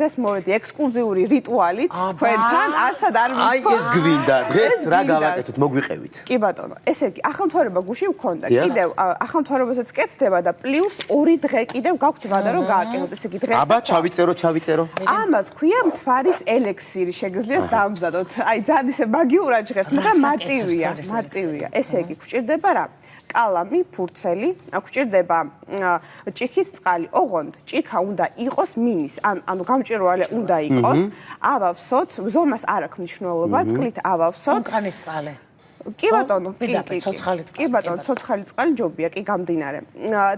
დღეს მოვედი ექსკლუზიური რიტუალით თქვენთან, არსად არ აი ეს გვინდა, დღეს რა გავაკეთოთ, მოგვიყევით. კი ბატონო, ესე იგი, ახალმთვარება გუში მქონდა. კიდევ ახალმთვარებასაც კეთდება და პლუს 2 დღე კიდევ გაქვთ ვადა რომ გააკეთოთ. ესე იგი, დღეს აბა, ჩავიწერო. ამას ქვია მთვარის ელექსირი, შეგიძლიათ დამზადოთ. აი, ძალიან ისე მაგიურად ჟღერს, მაგრამ მარტივია. ესე იგი, გვჭირდება რა? კალამი, ფურცელი, გვჭირდება ჭიქის წყალი, ოღონდ ჭიქა უნდა იყოს მინის, ანუ გამჭვირვალე უნდა იყოს, ავავსოთ, ზომას არ აქვს მნიშვნელობა, წყლით ავავსოთ. ხანის წყალი. კი ბატონო, კი ბატონო, ცოცხალი წყალი ჯობია, კი გამდინარე.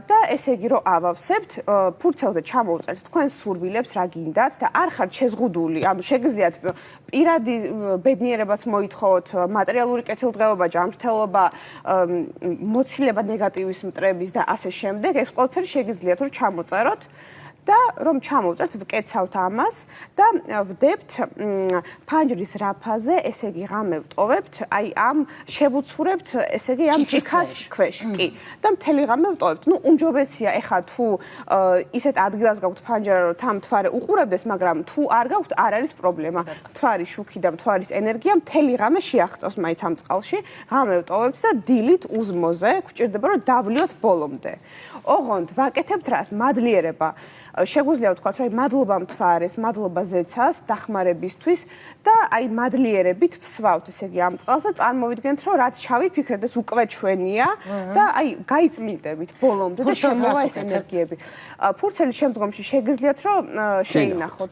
და ესე იგი რომ ავავსებთ, ფურცელზე ჩამოვწერთ თქვენ სურვილებს რა გინდათ და არ ხართ შეზღუდული, ანუ შეგიძლიათ პირადი ბედნიერებაც მოითხოვოთ, მატერიალური კეთილდღეობა, ჯანმრთელობა, მოცილება ნეგატივის მტრების და ასე შემდეგ, ეს ყველაფერი შეგიძლიათ რომ ჩამოწეროთ. და რომ ჩამოვწერთ, ვკეცავთ ამას და ვდებთ ფანჯრის რაფაზე, ესე იგი ღამე ვტოვებთ, აი ამ შევუცურებთ, ესე იგი ამ ჭიქას ქვეშ, კი. და მთელი ღამე ვტოვებთ. ნუ უმჯობესია ეხა თუ ისეთ ადგილას გაქვთ ფანჯარა, რომ თან მთვარე უყურებდეს, მაგრამ თუ არ გაქვთ, არ არის პრობლემა. მთვარის შუქი და მთვარის ენერგია მთელი ღამე შეაღწევს მაინც ამ წყალში. ღამე ვტოვებთ და დილით უზმოზე გვჭირდება რომ დავლიოთ ბოლომდე. ოღონდ ვაკეთებთ რას? მადლიერება. შეგვიძლია ვთქვათ, რომ მადლობა მთვარეს, მადლობა ზეცას დახმარებისთვის და აი მადლიერებით ვსვავთ, ესე იგი ამ წყალს და წარმოვიდგენთ, რომ რაც ჩავიფიქრეთ, ეს უკვე ჩვენია და აი გაიწმინდებით ბოლომდე და შემოვა ეს ენერგიები. ფურცელის შემდგომში შეგიძლიათ, რომ შეინახოთ.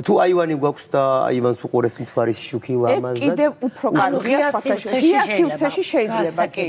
თუ აივანი გვაქვს და აივანს უყურეს მთვარის შუქი ლამაზად. კიდევ უფრო კარგია, ღია სივრცეში შეიძლება, კი.